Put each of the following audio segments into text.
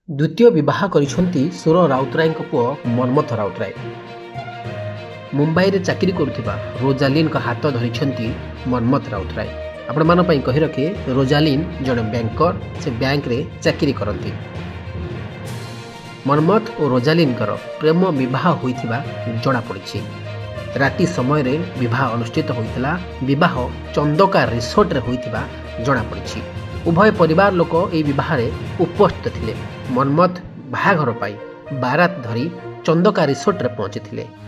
द्वितीय विवाह करिसेंती सुर राउतराय पुओ मनमथ राउतराय। मुंबई रे चाकरी करुथिबा रोजालिन का हाथ धरिसेंती मनमथ राउतराय। आपण मान पई कहि रखे रोजालिन जड़े बैंकर से बैंक रे चाकरी करती। मनमथ और रोजालिन प्रेम विवाह होइथिबा जणा पड़िछि। राति समय रे विवाह अनुष्ठित होइतला। विवाह चंदका रिसोर्ट रे होइथिबा जणा पड़िछि। उभय परिवार लोक ए विवाह रे उपस्थित थिले। मनमथ बाहाघर पाई बारात धरी चंदका रिसोर्ट रे पहुंची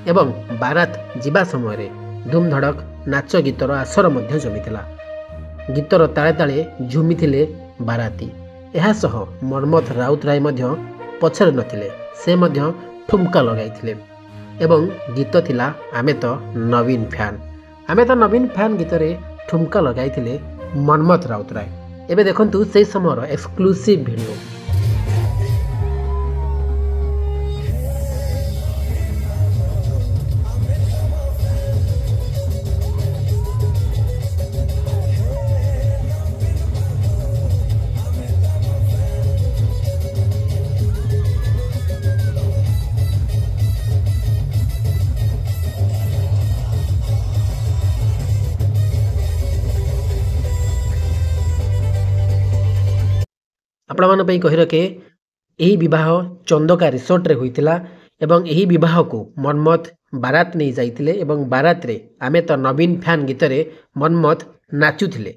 एवं बारात जिबा समय रे धूमधड़क नाच गीतर आसर मध्य जमिथिला। गीतर ताले ताले झुमिथिले बाराती। एहा सह मनमथ राउतराय मध्य पछरे नथिले, से मध्य ठुमका लगाइथिले एवं गीत थिला आमे तो नवीन फैन। आमे तो नवीन फैन गीत रे ठुमका लगाइथिले मनमथ राउतराय। एबे देखंतु से समयर एक्सक्लूसिव वीडियो। आपण मान पई कहि रखे एही विवाह चंदका रिसोर्ट रे होइतिला एवं एही विवाह को मनमथ बारात नहीं जाइतिले एवं बारात रे आमे तो नवीन फैन गीत रे मनमथ नाचुथिले।